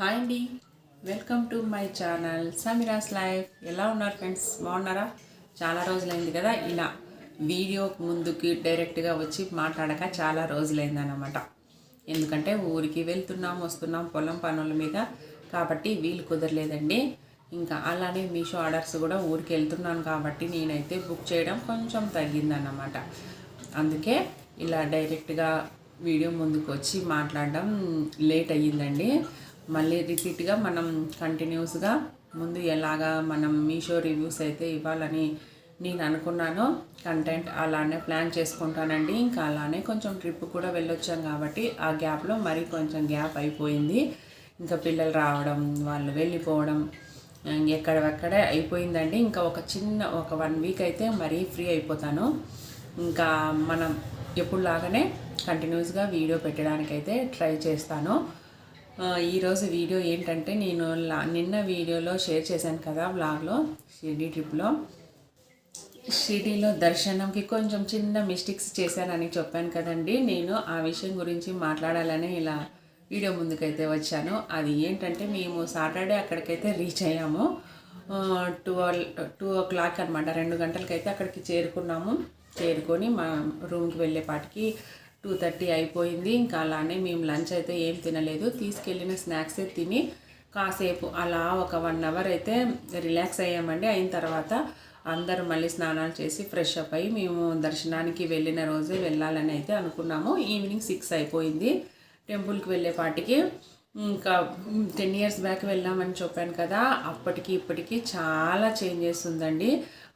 Hi అండి, welcome to my channel Sameera's life. ఎలా ఉన్నారు ఫ్రెండ్స్? బాగున్నారా? చాలా రోజులైంది కదా ఇలా వీడియో ముందుకి డైరెక్ట్గా వచ్చి మాట్లాడక చాలా రోజులైంది అన్నమాట. ఎందుకంటే ఊరికి వెళ్తున్నాం వస్తున్నాం పొలం పనుల మీద, కాబట్టి వీలు కుదరలేదండి. ఇంకా అలానే మీషో ఆర్డర్స్ కూడా ఊరికి వెళ్తున్నాను కాబట్టి నేనైతే బుక్ చేయడం కొంచెం తగ్గిందన్నమాట. అందుకే ఇలా డైరెక్ట్గా వీడియో ముందుకు వచ్చి మాట్లాడడం లేట్ అయ్యిందండి. మళ్ళీ రిపీట్గా మనం కంటిన్యూస్గా ముందు ఎలాగా మనం మీషో రివ్యూస్ అయితే ఇవ్వాలని నేను అనుకున్నాను. కంటెంట్ అలానే ప్లాన్ చేసుకుంటానండి. ఇంకా అలానే కొంచెం ట్రిప్ కూడా వెళ్ళొచ్చాం కాబట్టి ఆ గ్యాప్లో మరీ కొంచెం గ్యాప్ అయిపోయింది. ఇంకా పిల్లలు రావడం, వాళ్ళు వెళ్ళిపోవడం ఎక్కడెక్కడే అయిపోయిందండి. ఇంకా ఒక 1 వీక్ అయితే మరీ ఫ్రీ అయిపోతాను. ఇంకా మనం ఎప్పుడులాగానే కంటిన్యూస్గా వీడియో పెట్టడానికైతే ట్రై చేస్తాను. ఈరోజు వీడియో ఏంటంటే నేను నిన్న వీడియోలో షేర్ చేశాను కదా వ్లాగ్లో, షిరిడి ట్రిప్లో. షిరిడీలో దర్శనంకి కొంచెం చిన్న మిస్టేక్స్ చేశానని చెప్పాను కదండి. నేను ఆ విషయం గురించి మాట్లాడాలని ఇలా వీడియో ముందుకైతే వచ్చాను. అది ఏంటంటే మేము సాటర్డే అక్కడికైతే రీచ్ అయ్యాము. 2 o'clock అనమాట, 2 గంటలకైతే అక్కడికి చేరుకున్నాము. చేరుకొని మా రూమ్కి వెళ్ళేపాటికి 2:30 అయిపోయింది. ఇంకా అలానే మేము లంచ్ అయితే ఏం తినలేదు, తీసుకెళ్ళిన స్నాక్సే తిని కాసేపు అలా ఒక 1 hour అయితే రిలాక్స్ అయ్యామండి. అయిన తర్వాత అందరూ మళ్ళీ స్నానాలు చేసి ఫ్రెష్ అప్ అయ్యి మేము దర్శనానికి వెళ్ళిన రోజే వెళ్ళాలని అయితే అనుకున్నాము. ఈవినింగ్ 6 అయిపోయింది. టెంపుల్కి వెళ్ళేపాటికి ఇంకా 10 years బ్యాక్ వెళ్ళామని చెప్పాను కదా, అప్పటికి ఇప్పటికి చాలా చేంజెస్ ఉందండి.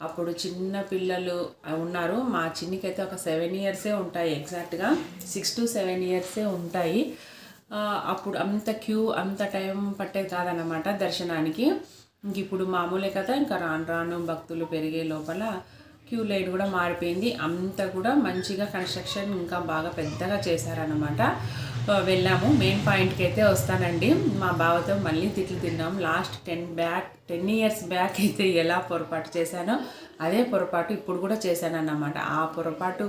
అప్పుడు చిన్న పిల్లలు ఉన్నారు. మా చిన్నికైతే ఒక 7 years ఉంటాయి, ఎగ్జాక్ట్గా 6 to 7 years ఉంటాయి. అప్పుడు అంత అంత టైం పట్టేది కాదన్నమాట దర్శనానికి. ఇంక ఇప్పుడు మామూలే కదా, ఇంకా రాను రాను భక్తులు పెరిగే లోపల క్యూ లైన్ కూడా మారిపోయింది. అంతా కూడా మంచిగా కన్స్ట్రక్షన్ ఇంకా బాగా పెద్దగా చేశారనమాట. వెళ్ళాము. మెయిన్ పాయింట్కి అయితే వస్తానండి. మా బావతో మళ్ళీ తిట్లు తిన్నాము. లాస్ట్ 10 years బ్యాక్ అయితే ఎలా పొరపాటు చేశానో అదే పొరపాటు ఇప్పుడు కూడా చేశానన్నమాట. ఆ పొరపాటు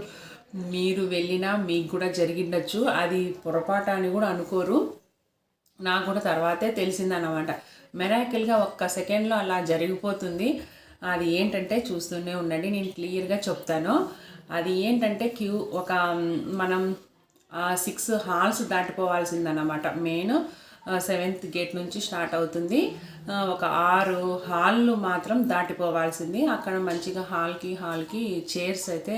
మీరు వెళ్ళినా మీకు కూడా జరిగిండొచ్చు. అది పొరపాటు అని కూడా అనుకోరు. నాకు కూడా తర్వాతే తెలిసిందన్నమాట. మెరాకిల్గా ఒక్క సెకండ్లో అలా జరిగిపోతుంది. అది ఏంటంటే చూస్తూనే ఉండండి, నేను క్లియర్గా చెప్తాను. అది ఏంటంటే మనం 6 halls దాటిపోవాల్సిందన్నమాట. మెయిన్ 7th gate నుంచి స్టార్ట్ అవుతుంది. ఒక 6 హాళ్ళు మాత్రం దాటిపోవాల్సింది. అక్కడ మంచిగా హాల్కి చైర్స్ అయితే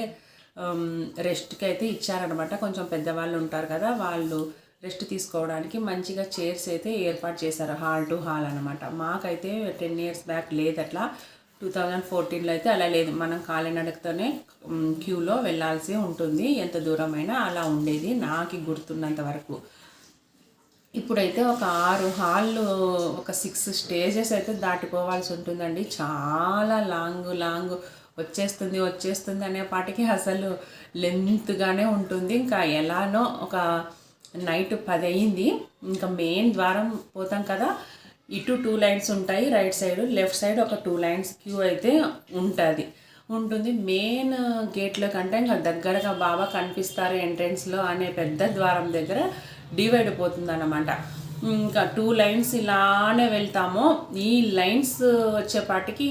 రెస్ట్కి అయితే ఇచ్చారనమాట. కొంచెం పెద్దవాళ్ళు ఉంటారు కదా, వాళ్ళు రెస్ట్ తీసుకోవడానికి మంచిగా చైర్స్ అయితే ఏర్పాటు చేశారు. హాల్ టు హాల్ అనమాట. మాకైతే 10 years బ్యాక్ లేదు అట్లా. 2014లో అయితే అలా లేదు. మనం కాలినడకతోనే క్యూలో వెళ్ళాల్సి ఉంటుంది, ఎంత దూరమైనా అలా ఉండేది నాకు గుర్తున్నంత వరకు. ఇప్పుడైతే ఒక 6 హాళ్ళు, ఒక 6 stages అయితే దాటిపోవాల్సి ఉంటుందండి. చాలా లాంగ్ వచ్చేస్తుంది అనేపాటికి అసలు లెంత్గానే ఉంటుంది. ఇంకా ఎలానో ఒక నైట్ 10 అయింది. ఇంకా మెయిన్ ద్వారం పోతాం కదా, ఇటు 2 lines ఉంటాయి, రైట్ సైడ్ లెఫ్ట్ సైడ్ ఒక 2 lines క్యూ అయితే ఉంటుంది. మెయిన్ గేట్లో కంటే ఇంకా దగ్గరగా బాగా కనిపిస్తారు ఎంట్రెన్స్లో అనే పెద్ద ద్వారం దగ్గర డివైడ్ అయిపోతుంది అన్నమాట. ఇంకా 2 lines ఇలానే వెళ్తాము. ఈ లైన్స్ వచ్చేపాటికి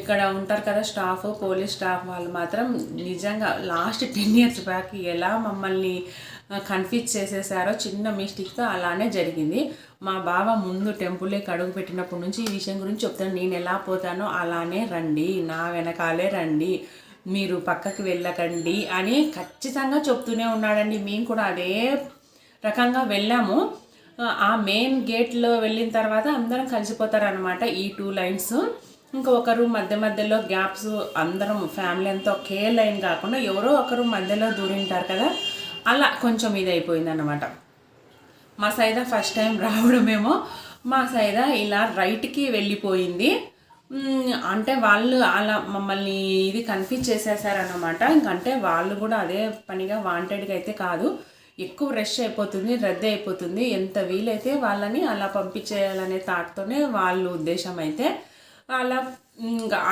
ఇక్కడ ఉంటారు కదా స్టాఫ్, పోలీస్ స్టాఫ్ వాళ్ళు మాత్రం నిజంగా లాస్ట్ 10 years బ్యాక్ ఎలా మమ్మల్ని కన్ఫ్యూజ్ చేసేసారో చిన్న మిస్టేక్తో అలానే జరిగింది. మా బావ ముందు టెంపుల్కి అడుగు పెట్టినప్పటి నుంచి ఈ విషయం గురించి చెప్తాను. నేను ఎలా పోతానో అలానే రండి, నా వెనకాలే రండి, మీరు పక్కకి వెళ్ళకండి అని ఖచ్చితంగా చెప్తూనే ఉన్నాడండి. మేము కూడా అదే రకంగా వెళ్ళాము. ఆ మెయిన్ గేట్లో వెళ్ళిన తర్వాత అందరం కలిసిపోతారనమాట ఈ 2 lines. ఇంకా ఒకరు మధ్యలో గ్యాప్స్, అందరం ఫ్యామిలీ అంతా ఒకే లైన్ కాకుండా ఎవరో ఒకరు మధ్యలో దూరింటారు కదా, అలా కొంచెం ఇది అయిపోయిందన్నమాట. మా సైదా ఫస్ట్ టైం రావడమేమో మా సైదా ఇలా రైట్కి వెళ్ళిపోయింది. అంటే వాళ్ళు అలా మమ్మల్ని ఇది కన్ఫ్యూజ్ చేసేసారన్నమాట. ఇంకంటే వాళ్ళు కూడా అదే పనిగా వాంటెడ్గా అయితే కాదు, ఎక్కువ రష్ అయిపోతుంది, రద్దీ అయిపోతుంది, ఎంత వీలైతే వాళ్ళని అలా పంపించేయాలనే థాట్తోనే వాళ్ళ ఉద్దేశం అయితే. అలా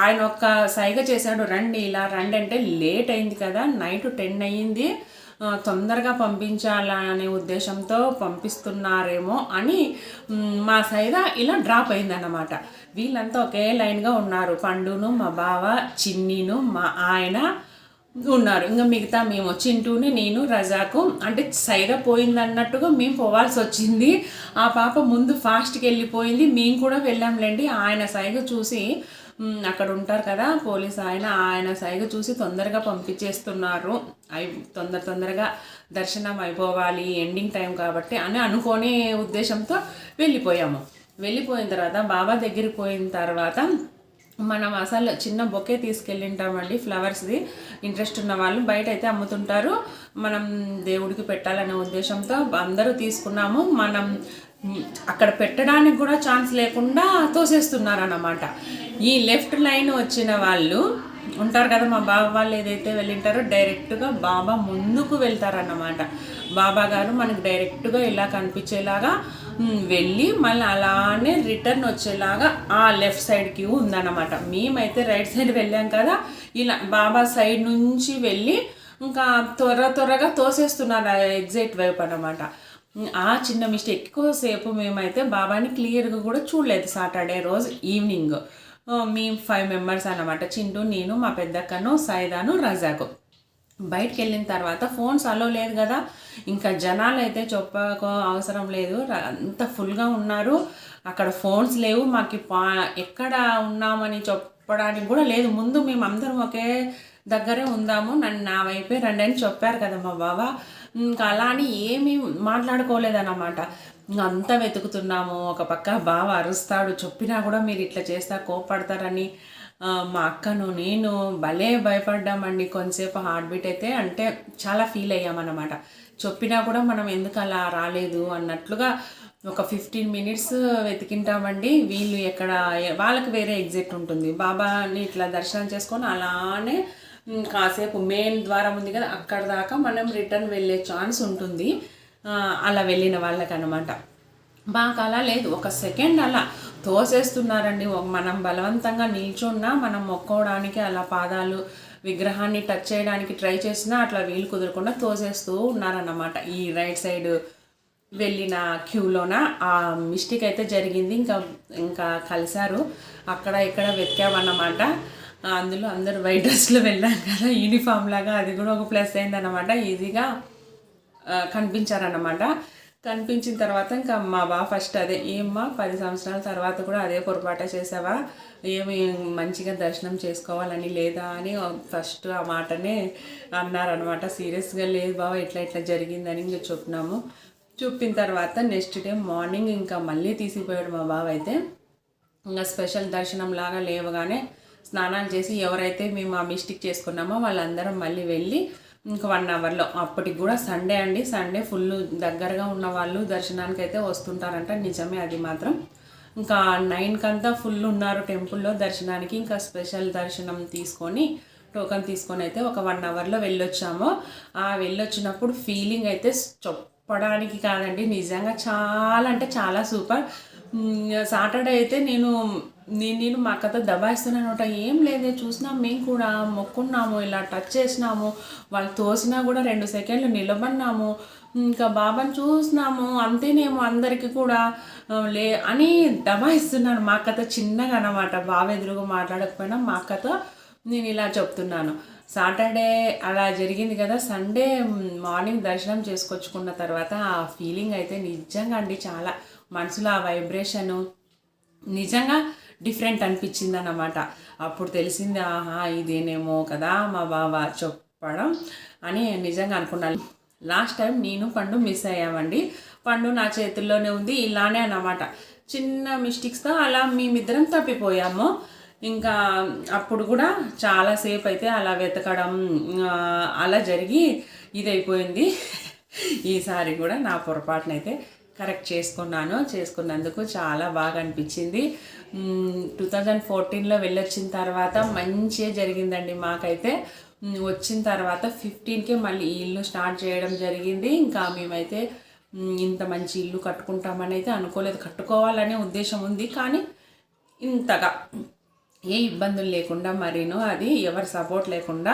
ఆయన ఒక్క సైగ చేశాడు, రండి ఇలా రండి అంటే. లేట్ అయింది కదా, నైట్ 10 అయ్యింది. తొందరగా పంపించాలనే ఉద్దేశంతో పంపిస్తున్నారేమో అని మా సైదా ఇలా డ్రాప్ అయిందన్నమాట. వీళ్ళంతా ఒకే లైన్గా ఉన్నారు. పండును, మా బావ, చిన్నీను, మా ఆయన ఉన్నారు. ఇంకా మిగతా మేము చింటూని, నేను, రజాకు అంటే సైదా పోయిందన్నట్టుగా మేము పోవాల్సి వచ్చింది. ఆ పాప ముందు ఫాస్ట్కి వెళ్ళిపోయింది. మేము కూడా వెళ్ళాంలేండి. ఆయన సైగ చూసి అక్కడ ఉంటారు కదా పోలీస్ ఆయన సైగ చూసి తొందరగా పంపించేస్తున్నారు. తొందరగా దర్శనం అయిపోవాలి, ఎండింగ్ టైం కాబట్టి అని అనుకునే ఉద్దేశంతో వెళ్ళిపోయిన తర్వాత బాబా దగ్గరికి పోయిన తర్వాత మనం అసలు చిన్న బొకే తీసుకెళ్ళింటామండి, ఫ్లవర్స్ది. ఇంట్రెస్ట్ ఉన్న వాళ్ళు బయట అయితే అమ్ముతుంటారు. మనం దేవుడికి పెట్టాలనే ఉద్దేశంతో అందరూ తీసుకున్నాము. మనం అక్కడ పెట్టడానికి కూడా ఛాన్స్ లేకుండా తోసేస్తున్నారన్నమాట. ఈ లెఫ్ట్ లైన్ వచ్చిన వాళ్ళు ఉంటారు కదా, మా బాబా వాళ్ళు ఏదైతే వెళ్ళింటారో డైరెక్ట్గా బాబా ముందుకు వెళ్తారన్నమాట. బాబా గారు మనకు డైరెక్ట్గా ఇలా కనిపించేలాగా వెళ్ళి మళ్ళీ అలానే రిటర్న్ వచ్చేలాగా ఆ లెఫ్ట్ సైడ్కి ఉందన్నమాట. మేమైతే రైట్ సైడ్ వెళ్ళాం కదా, ఇలా బాబా సైడ్ నుంచి వెళ్ళి ఇంకా త్వరగా తోసేస్తున్నారు ఎగ్జిట్ వైపు అన్నమాట. ఆ చిన్న మిస్టేక్. ఎక్కువసేపు మేమైతే బాబాని క్లియర్గా కూడా చూడలేదు. సాటర్డే రోజు ఈవినింగ్ మేము 5 మెంబర్స్ అన్నమాట. చింటూ, నేను, మా పెద్దక్కను, సైదాను, రజాకు. బయటికి వెళ్ళిన తర్వాత ఫోన్స్ అలో లేదు కదా, ఇంకా జనాలు అయితే చెప్పక అవసరం లేదు, అంత ఫుల్గా ఉన్నారు. అక్కడ ఫోన్స్ లేవు, మాకు ఎక్కడ ఉన్నామని చెప్పడానికి కూడా లేదు. ముందు మేము అందరం ఒకే దగ్గరే ఉందాము, నా వైపే రండి అని చెప్పారు కదా మా బావ. ఇంకా అలా అని ఏమీ మాట్లాడుకోలేదన్నమాట. అంతా వెతుకుతున్నాము. ఒక పక్క బావ అరుస్తాడు, చెప్పినా కూడా మీరు ఇట్లా చేస్తా కోపడతారని మా అక్కను నేను భలే భయపడ్డామండి. కొంతసేపు హార్ట్ బీట్ అయితే అంటే చాలా ఫీల్ అయ్యామన్నమాట. చెప్పినా కూడా మనం ఎందుకు అలా రాలేదు అన్నట్లుగా ఒక 15 మినిట్స్ వెతికింటామండి. వీళ్ళు ఎక్కడ వాళ్ళకి వేరే ఎగ్జిట్ ఉంటుంది. బాబాని ఇట్లా దర్శనం చేసుకొని అలానే కాసేపు మెయిన్ ద్వారం ఉంది కదా, అక్కడ దాకా మనం రిటర్న్ వెళ్ళే ఛాన్స్ ఉంటుంది అలా వెళ్ళిన వాళ్ళకనమాట. మాకు అలా లేదు, ఒక సెకండ్ అలా తోసేస్తున్నారండి. మనం బలవంతంగా నిల్చున్నా మనం మొక్కోవడానికి అలా పాదాలు విగ్రహాన్ని టచ్ చేయడానికి ట్రై చేసినా అట్లా వీలు కుదరకుండా తోసేస్తూ ఉన్నారన్నమాట. ఈ రైట్ సైడ్ వెళ్ళిన క్యూలోన ఆ మిస్టేక్ అయితే జరిగింది. ఇంకా కలిశారు, అక్కడ ఇక్కడ వెతికామన్నమాట. అందులో అందరూ వైట్ డ్రెస్లో వెళ్ళాం కదా, యూనిఫామ్ లాగా, అది కూడా ఒక ప్లస్ అయిందన్నమాట. ఈజీగా కనిపించారన్నమాట. కనిపించిన తర్వాత ఇంకా మా బావ ఫస్ట్ అదే, ఏమ్మా 10 సంవత్సరాల తర్వాత కూడా అదే పొరపాట చేసావా, ఏమి మంచిగా దర్శనం చేసుకోవాలని లేదా అని ఫస్ట్ ఆ మాటనే అన్నారనమాట. సీరియస్గా లేదు బావ, ఇట్లా జరిగిందని ఇంకా చెప్పిన తర్వాత నెక్స్ట్ డే మార్నింగ్ ఇంకా మళ్ళీ తీసిపోయాడు మా బావ అయితే. ఇంకా స్పెషల్ దర్శనం లాగా లేవగానే స్నానాలు చేసి ఎవరైతే మేము ఆ మిస్టేక్ చేసుకున్నామో వాళ్ళందరం మళ్ళీ వెళ్ళి ఇంకా 1 అవర్లో, అప్పటికి కూడా సండే అండి, సండే ఫుల్ దగ్గరగా ఉన్న వాళ్ళు దర్శనానికి అయితే వస్తుంటారంట, నిజమే అది మాత్రం. ఇంకా 9 ఫుల్ ఉన్నారు టెంపుల్లో దర్శనానికి. ఇంకా స్పెషల్ దర్శనం తీసుకొని టోకన్ తీసుకొని అయితే ఒక 1 అవర్లో వెళ్ళొచ్చాము. ఆ వెళ్ళొచ్చినప్పుడు ఫీలింగ్ అయితే చెప్పడానికి కాదండి, నిజంగా చాలా అంటే చాలా సూపర్. సాటర్డే అయితే నేను మా అక్కతో దబాయిస్తున్నానట, ఏం లేదే చూసినాం, మేము కూడా మొక్కున్నాము, ఇలా టచ్ చేసినాము, వాళ్ళు తోసినా కూడా 2 సెకండ్లు నిలబడినాము, ఇంకా బాబాని చూసినాము, అంతేనేమో అందరికీ కూడా అని దబాయిస్తున్నాను మా అక్కతో చిన్నగా అన్నమాట. బాబా ఎదురుగా మాట్లాడకపోయినా మా అక్కతో నేను ఇలా చెప్తున్నాను. సాటర్డే అలా జరిగింది కదా, సండే మార్నింగ్ దర్శనం చేసుకొచ్చుకున్న తర్వాత ఆ ఫీలింగ్ అయితే నిజంగా అండి చాలా మనసులో ఆ వైబ్రేషను నిజంగా డిఫరెంట్ అనిపించింది అన్నమాట. అప్పుడు తెలిసింది, ఆహా ఇదేనేమో కదా మా బాబా చెప్పడం అని నిజంగా అనుకున్నాను. లాస్ట్ టైం నేను పండు మిస్ అయ్యామండి. పండు నా చేతుల్లోనే ఉంది, ఇలానే అన్నమాట. చిన్న మిస్టేక్స్తో అలా మేమిద్దరం తప్పిపోయాము. ఇంకా అప్పుడు కూడా చాలాసేపు అయితే అలా వెతకడం అలా జరిగి ఇదైపోయింది. ఈసారి కూడా నా పొరపాటునైతే కరెక్ట్ చేసుకున్నందుకు చాలా బాగా అనిపించింది. 2014లో వెళ్ళొచ్చిన తర్వాత మంచిగా జరిగిందండి మాకైతే. వచ్చిన తర్వాత 15కే మళ్ళీ ఈ ఇల్లు స్టార్ట్ చేయడం జరిగింది. ఇంకా మేమైతే ఇంత మంచి ఇల్లు కట్టుకుంటామని అయితే అనుకోలేదు. కట్టుకోవాలనే ఉద్దేశం ఉంది, కానీ ఇంతగా ఏ ఇబ్బందులు లేకుండా మరీను అది ఎవరి సపోర్ట్ లేకుండా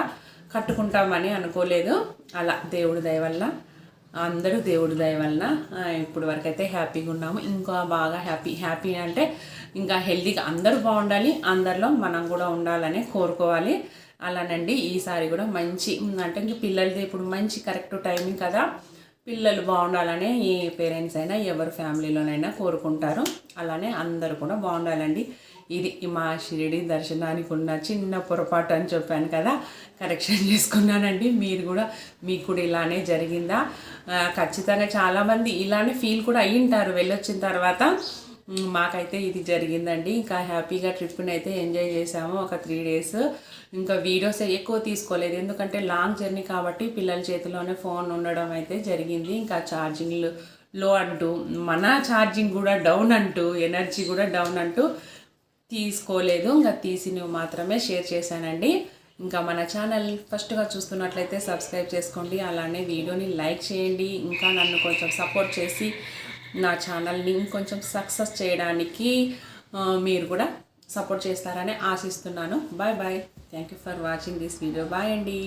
కట్టుకుంటామని అనుకోలేదు. అలా దేవుడి దయ వల్ల, అందరూ దేవుడి దయ వలన ఇప్పుడు వరకు అయితే హ్యాపీగా ఉన్నాము. ఇంకా బాగా హ్యాపీ అంటే ఇంకా హెల్తీగా అందరూ బాగుండాలి, అందరిలో మనం కూడా ఉండాలని కోరుకోవాలి. అలానండి ఈసారి కూడా మంచి అంటే ఇంక పిల్లలది ఇప్పుడు మంచి కరెక్ట్ టైమింగ్ కదా, పిల్లలు బాగుండాలనే ఏ పేరెంట్స్ అయినా ఎవరి ఫ్యామిలీలోనైనా కోరుకుంటారు. అలానే అందరూ కూడా బాగుండాలండి. ఇది మా షిరిడి దర్శనానికి ఉన్న చిన్న పొరపాటు అని చెప్పాను కదా, కరెక్షన్ చేసుకున్నానండి. మీకు కూడా ఇలానే జరిగిందా? ఖచ్చితంగా చాలామంది ఇలానే ఫీల్ కూడా అయ్యింటారు వెళ్ళొచ్చిన తర్వాత. మాకైతే ఇది జరిగిందండి. ఇంకా హ్యాపీగా ట్రిప్ని అయితే ఎంజాయ్ చేసాము ఒక 3 days. ఇంకా వీడియోస్ ఎక్కువ తీసుకోలేదు, ఎందుకంటే లాంగ్ జర్నీ కాబట్టి పిల్లల చేతిలోనే ఫోన్ ఉండడం అయితే జరిగింది. ఇంకా ఛార్జింగ్ లో అంటూ, మన ఛార్జింగ్ కూడా డౌన్ అంటూ, ఎనర్జీ కూడా డౌన్ అంటూ తీసుకోలేదు. ఇంకా తీసినవి మాత్రమే షేర్ చేశానండి. ఇంకా మన ఛానల్ ఫస్ట్గా చూస్తున్నట్లయితే సబ్స్క్రైబ్ చేసుకోండి, అలానే వీడియోని లైక్ చేయండి. ఇంకా నన్ను కొంచెం సపోర్ట్ చేసి నా ఛానల్ని ఇంకొంచెం సక్సెస్ చేయడానికి మీరు కూడా సపోర్ట్ చేస్తారని ఆశిస్తున్నాను. Bye bye. Thank you for watching this video. Bye అండి.